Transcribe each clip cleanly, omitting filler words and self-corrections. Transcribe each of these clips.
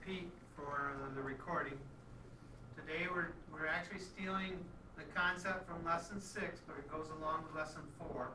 repeat for the recording. Today we're actually stealing the concept from lesson 6, but it goes along with lesson 4.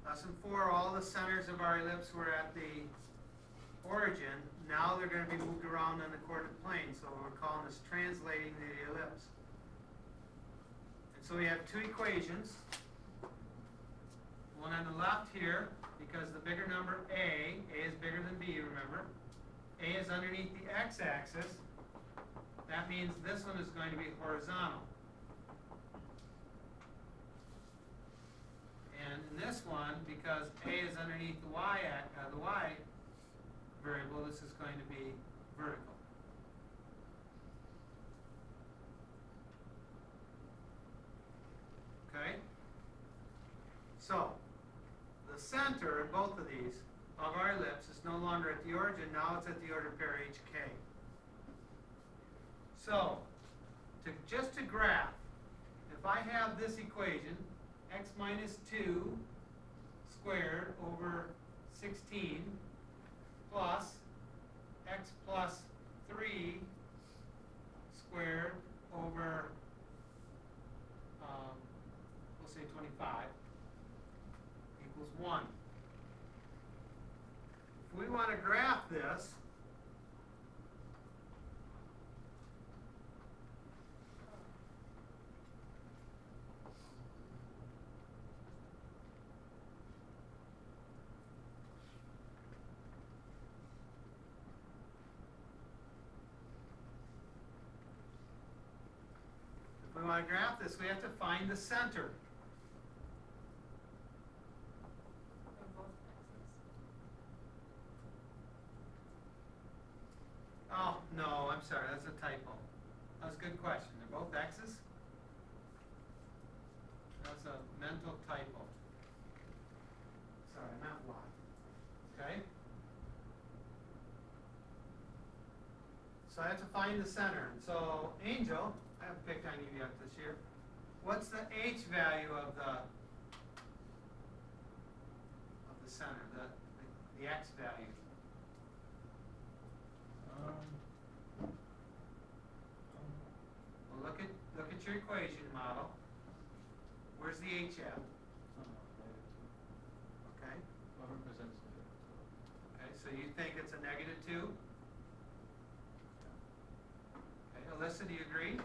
Lesson 4, all the centers of our ellipse were at the origin. Now they're going to be moved around on the coordinate plane, so we're calling this translating the ellipse. And so we have two equations. One on the left here, because the bigger number A is bigger than B, remember. A is underneath the x-axis. That means this one is going to be horizontal. And in this one, because A is underneath the y variable, this is going to be vertical. Okay? So, the center in both of these of our ellipse is no longer at the origin, now it's at the ordered pair HK. So, just to graph, if I have this equation, x minus 2 squared over 16 plus x plus 3 squared over, we'll say 25, equals 1. If we want to graph this, we have to find the center. Oh, no, I'm sorry, that's a typo. That was a good question. They're both x's? That's a mental typo. Sorry, not y. Okay? So I have to find the center. So, Angel, I haven't picked on you yet this year. What's the h value of the center, the x value? Well, look at your equation model. Where's the h at? Okay. What represents negative 2? Okay, so you think it's a negative 2? Okay, Alyssa, do you agree? I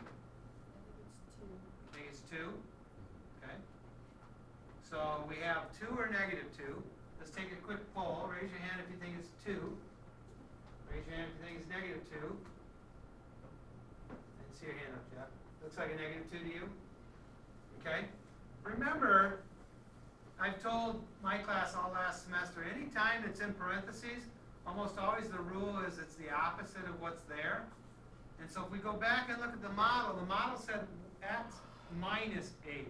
think it's 2. Okay. So we have 2 or negative 2. Let's take a quick poll. Raise your hand if you think it's 2. Raise your hand if you think it's negative 2. And see your hand up, Jeff. Looks like a negative 2 to you? Okay. Remember, I've told my class all last semester, anytime it's in parentheses, almost always the rule is it's the opposite of what's there. And so if we go back and look at the model said x minus h.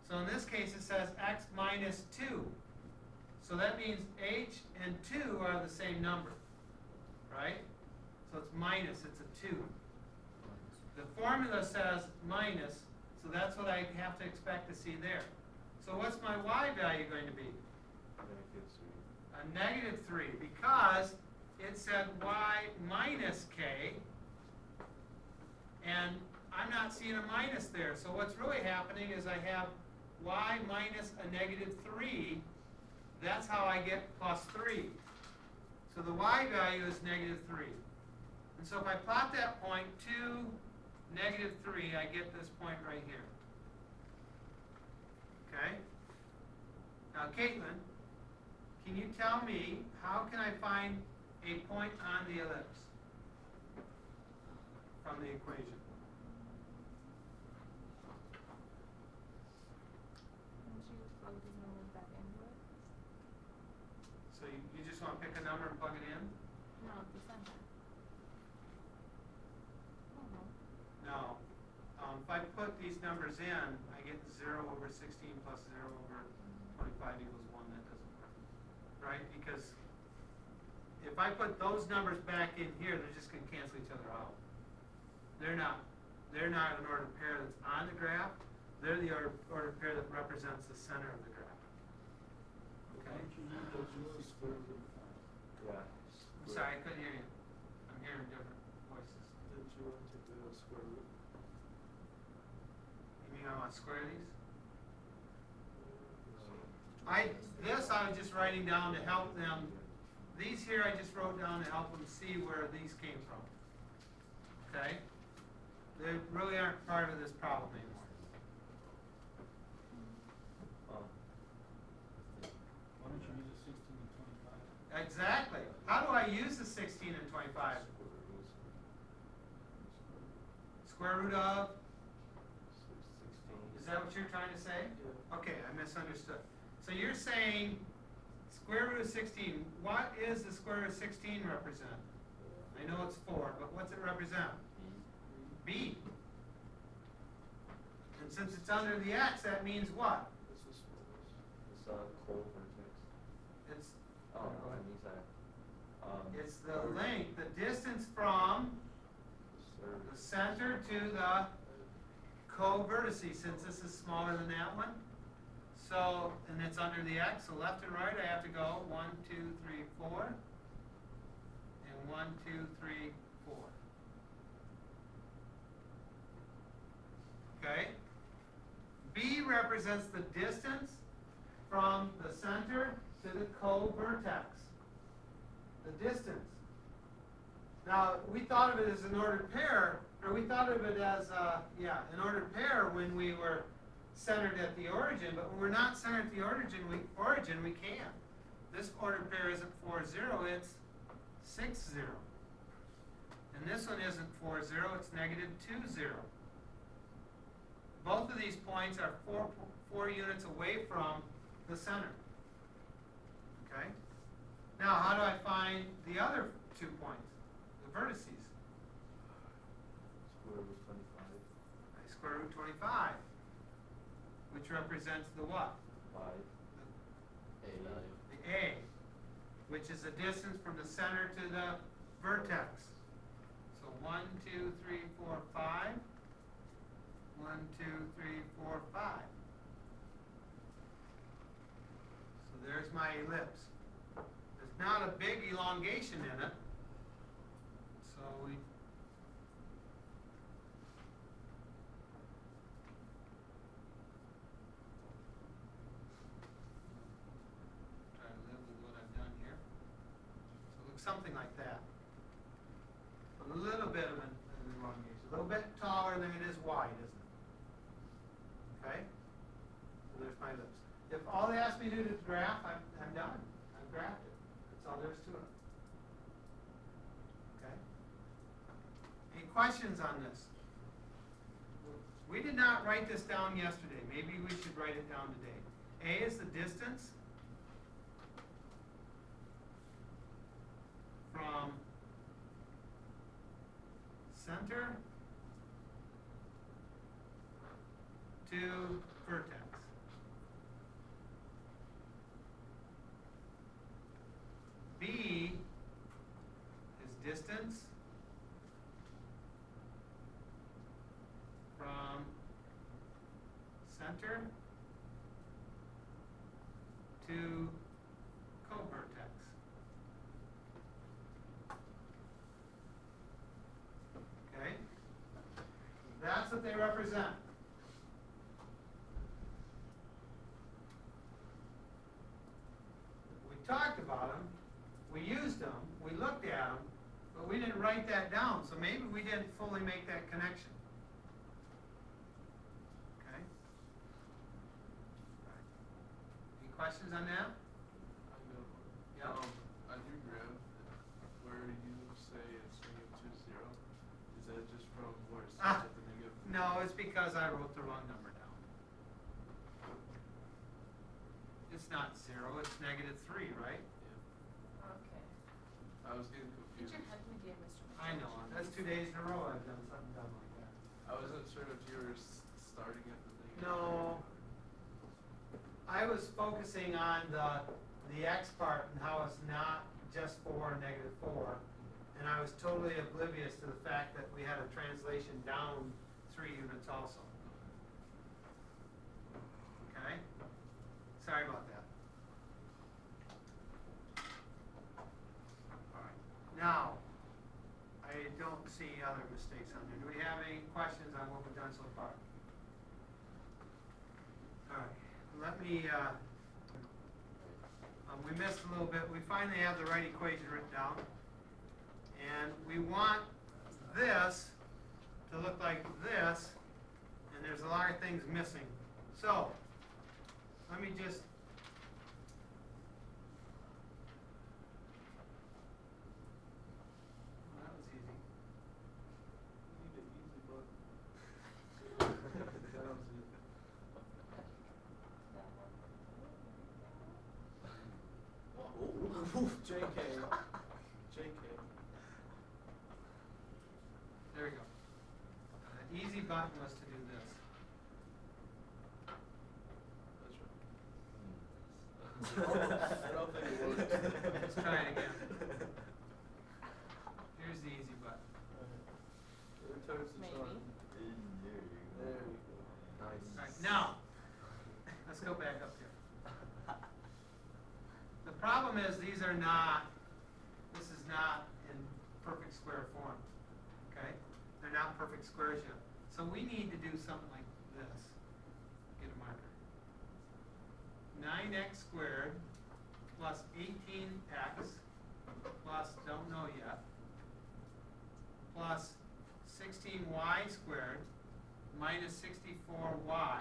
So in this case it says x minus 2. So that means h and 2 are the same number, right? So it's minus, it's a 2. The formula says minus, so that's what I have to expect to see there. So what's my y value going to be? A negative 3, because it said y minus k, and I'm not seeing a minus there. So what's really happening is I have y minus a negative 3. That's how I get plus 3. So the y value is negative 3. And so if I plot that point 2, negative 3, I get this point right here. Okay? Now, Caitlin, can you tell me how can I find a point on the ellipse from the equation? So you just want to pick a number and plug it in? No, the center. No. If I put these numbers in, I get 0 over 16 plus 0 over 25 equals 1. That doesn't work. Right? Because if I put those numbers back in here, they're just going to cancel each other out. They're not an ordered pair that's on the graph. They're the ordered pair that represents the center of the graph. Okay? Yeah. I'm sorry, I couldn't hear you. I'm hearing different voices. Didn't you want to take the square root? You mean I want to square these? No. This I was just writing down to help them. These here I just wrote down to help them see where these came from. Okay? They really aren't part of this problem anymore. Why don't you use a 16 and 25? Exactly. How do I use the 16 and 25? Square root of? 16. Is that what you're trying to say? Yeah. Okay, I misunderstood. So you're saying square root of 16. What is the square root of 16 represent? I know it's 4, but what's it represent? B. And since it's under the x, that means what? This is It's cold vertex. It's Oh, on these side. it's the length, the distance from the center to the co-vertices, since this is smaller than that one. So, and it's under the x, so left and right I have to go 1, 2, 3, 4. And 1, 2, 3, 4. Okay? B represents the distance from the center to the co-vertex. The distance. Now, we thought of it as an ordered pair, or we thought of it as, an ordered pair when we were centered at the origin, but when we're not centered at the origin, we can't. This ordered pair isn't 4, 0, it's 6, 0. And this one isn't 4, 0, it's negative 2, 0. Both of these points are four units away from the center. Okay? Now, how do I find the other 2 points, the vertices? Square root 25. I square root 25, which represents the what? 5. A. The A, which is the distance from the center to the vertex. So 1, 2, 3, 4, 5. 1, 2, 3, 4, 5. So there's my ellipse. There's not a big elongation in it. So we try to live with what I've done here. So it looks something like that. A little bit of an elongation. A little bit taller than it is wide, isn't it? Okay? So there's my ellipse. If all they ask me to do is graph, I'm done. I've graphed it. That's all there is to it. Okay? Any questions on this? We did not write this down yesterday. Maybe we should write it down today. A is the distance from center to vertex. B is distance from center to co-vertex. Okay? That's what they represent. We talked about them, we used them, we looked at them, but we didn't write that down, so maybe we didn't fully make that connection. Okay? Any questions on that? I know. Yeah. On your graph, where you say it's -2, 0, is that just from where it starts at the negative? No, it's because I wrote the wrong number down. It's not 0, it's -3, right? Yeah. Okay. I was getting Did confused. your head me dear, Mr. I know, that's 2 days in a row I've done something dumb like that. I wasn't sure if you were starting at the negative. No. I was focusing on the x part and how it's not just 4 and -4. And I was totally oblivious to the fact that we had a translation down 3 units also. Okay? Sorry about that. All right. Now, I don't see other mistakes on there. Do we have any questions on what we've done so far? All right, let me, we missed a little bit. We finally have the right equation written down. And we want this to look like this, and there's a lot of things missing. So, let me just that was easy. You need an easy button. That was it. Ooh, JK. JK. There we go. The easy button was to do this. That's right. I don't think it worked. Let's try it again. Here's the easy button. It turns the sun. There you go. All right, now, let's go back up here. The problem is this is not in perfect square form, okay? They're not perfect squares yet. So we need to do something like this. Get a marker. 9x squared plus 18x plus don't know yet plus 16y squared minus 64y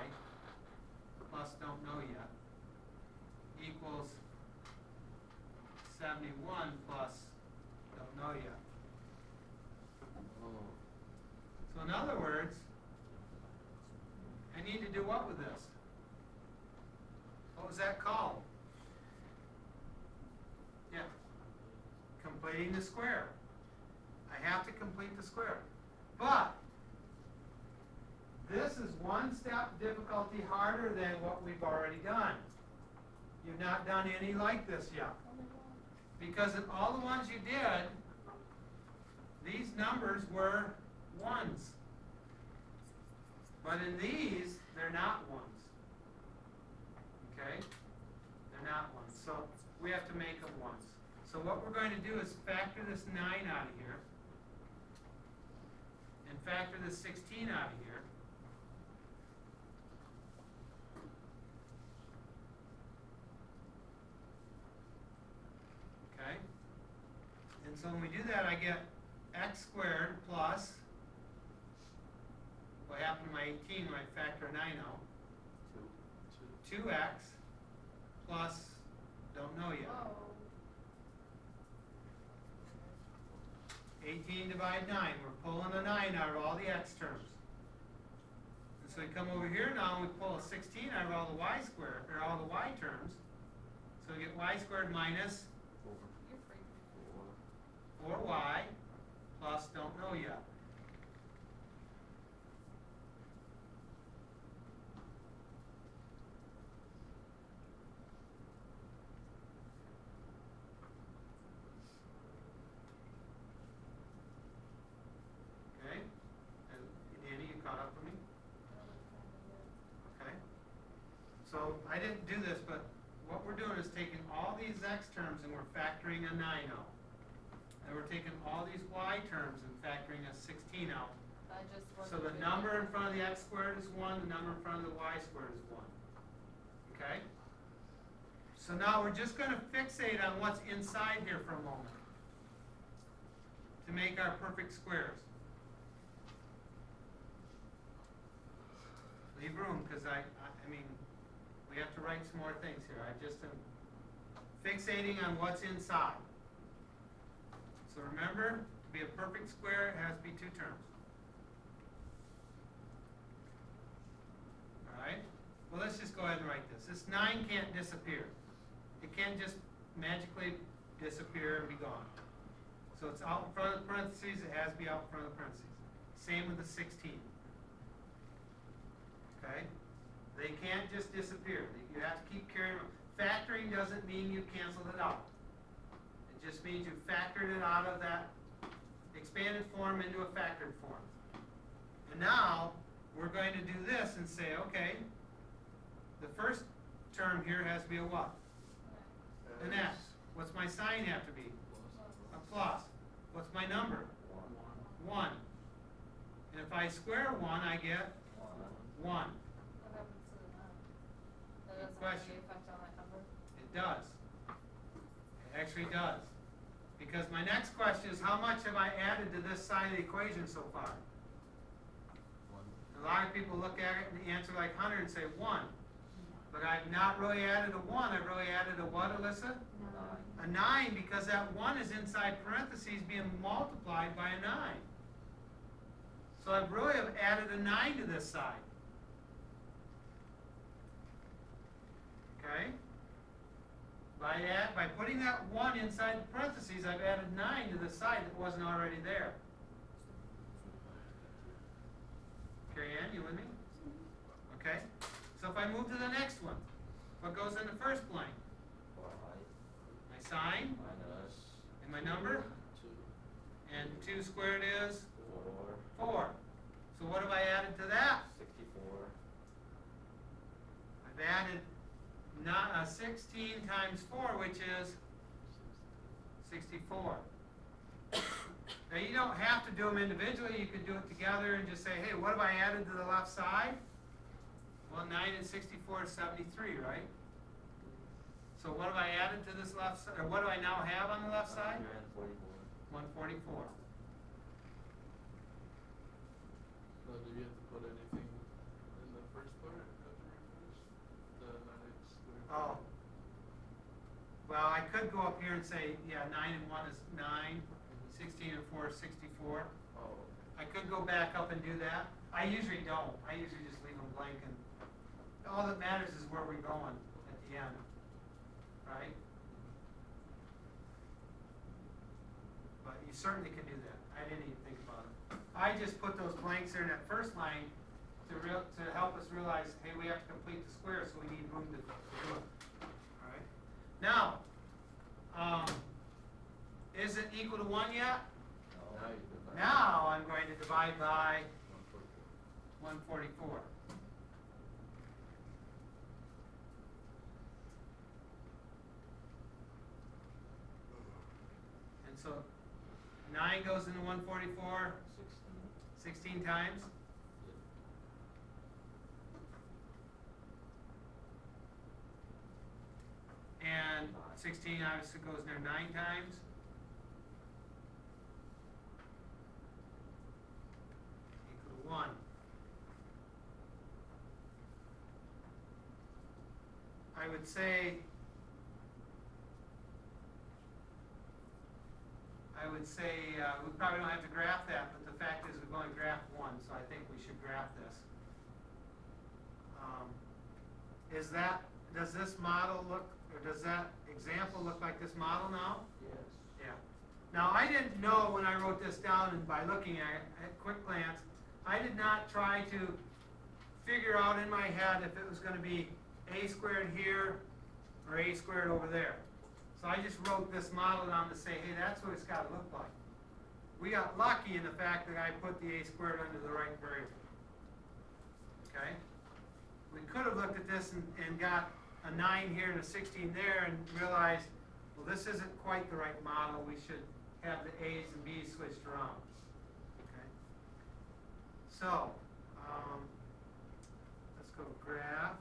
plus don't know yet equals 71 plus don't know yet. So in other words, I need to do what with this? What was that called? Yeah. Completing the square. I have to complete the square. But this is one step difficulty harder than what we've already done. You've not done any like this yet. Because in all the ones you did, these numbers were ones. But in these, they're not ones. Okay? They're not ones. So we have to make them ones. So what we're going to do is factor this 9 out of here. And factor this 16 out of here. Okay? And so when we do that, I get x squared plus, what happened to my 18 when I factor 9 out? 2x plus, don't know yet. 18 divide 9. We're pulling a 9 out of all the x terms. And so we come over here now and we pull a 16 out of all the y squared, or all the y terms. So we get y squared minus 4y plus don't know yet. Okay? And Danny, you caught up with me? Okay. So I didn't do this, but what we're doing is taking all these x terms and we're factoring a 9 out. And we're taking all these y terms and factoring a 16 out. So the number in front of the x squared is 1, the number in front of the y squared is 1. Okay? So now we're just going to fixate on what's inside here for a moment to make our perfect squares. Leave room, because I mean, we have to write some more things here. I just am fixating on what's inside. So remember, to be a perfect square, it has to be 2 terms. All right? Well, let's just go ahead and write this. This 9 can't disappear. It can't just magically disappear and be gone. So it's out in front of the parentheses. It has to be out in front of the parentheses. Same with the 16. Okay? They can't just disappear. You have to keep carrying on. Factoring doesn't mean you canceled it out. It just means you factored it out of that expanded form into a factored form. And now we're going to do this and say, okay, the first term here has to be a what? An x. What's my sign have to be? A plus. I square 1, I get 1. What happens to the 9? That Good doesn't have question. any effect on that number? It does. It actually does. Because my next question is, how much have I added to this side of the equation so far? A lot of people look at it and answer like Hunter and say 1. But I've not really added a 1. I've really added a what, Alyssa? A 9, because that 1 is inside parentheses being multiplied by a 9. So I really have added a 9 to this side. Okay? By putting that 1 inside the parentheses, I've added 9 to the side that wasn't already there. Carrie Ann, you with me? Okay? So if I move to the next one, what goes in the first blank? My sign Minus and my number? 2. And 2 squared is 4. 4. So what have I added to that? 64. I've added 16 times 4, which is 64. Now you don't have to do them individually. You could do it together and just say, hey, what have I added to the left side? Well, 9 and 64 is 73, right? So what have I added to this left side? Or what do I now have on the left side? 144. 144. So do you have to put anything in the first part after we finish? The 9 squared? Oh. Well, I could go up here and say, yeah, 9 and 1 is 9. 16 and 4 is 64. Oh, I could go back up and do that. I usually don't. I usually just leave them blank, and all that matters is where we're going at the end, right? But you certainly can do that. I didn't even think about it. I just put those blanks there in that first line to help us realize, hey, we have to complete the square, so we need room to do it. All right. Now, is it equal to 1 yet? now you divide. Now I'm going to divide by 144. And so 9 goes into 144 16 times. And 16 obviously goes in there 9 times. Equal to 1. I would say we probably don't have to graph that, but the fact is we've only graphed 1, so I think we should graph this. Does this model look, or does that example look like this model now? Yes. Yeah. Now, I didn't know when I wrote this down, and by looking at it at quick glance, I did not try to figure out in my head if it was going to be a squared here or a squared over there. So I just wrote this model down to say, hey, that's what it's got to look like. We got lucky in the fact that I put the a squared under the right variable. Okay? We could have looked at this and got a 9 here and a 16 there and realized, well, this isn't quite the right model. We should have the a's and b's switched around. Okay? So, let's go graph.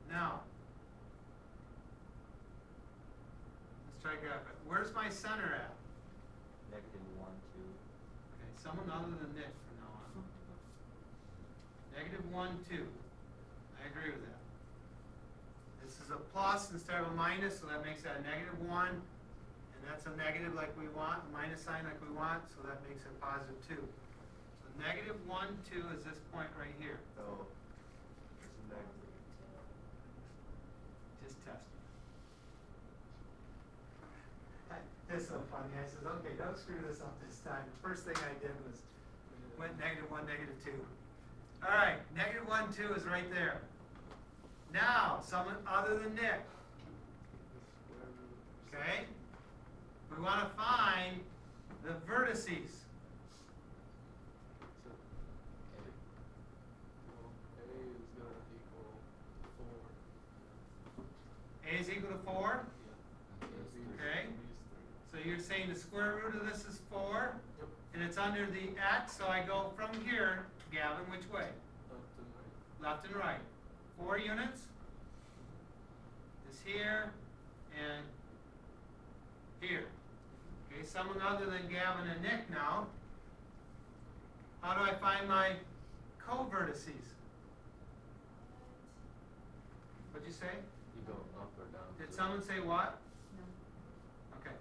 Now, let's try to graph it. Where's my center at? -1, 2. Okay, someone other than Nick from now on. -1, 2. I agree with that. This is a plus instead of a minus, so that makes that a -1. And that's a negative like we want, a minus sign like we want, so that makes it a +2. So -1, 2 is this point right here. Oh, it's negative. Just testing. this so funny. I says, okay, don't screw this up this time. The first thing I did was went -1, -2. All right, -1, 2 is right there. Now, someone other than Nick, The square root. okay? We want to find the vertices. So, well, A is gonna equal 4. A is equal to 4. Yeah. Okay. These three. So you're saying the square root of this is 4, Yep. and it's under the x, so I go from here, Gavin, which way? Left and right. Left and right. 4 units is here and here. Okay, someone other than Gavin and Nick now. How do I find my co-vertices? What'd you say? You go up or down. Did 3. someone say what? No. Okay.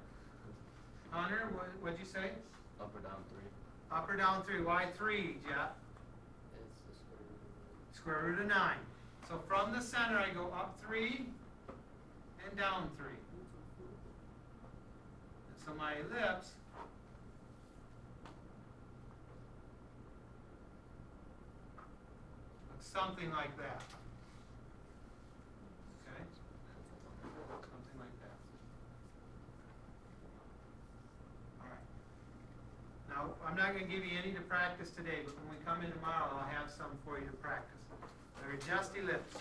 Hunter, what'd you say? Up or down 3. Up or down 3? Why 3, Jeff? It's the square root of Square root of 9. So from the center I go up 3 and down 3. And so my ellipse looks something like that. Okay? Something like that. All right. Now, I'm not going to give you any to practice today, but when we come in tomorrow, I'll have some for you to practice. They're just ellipse.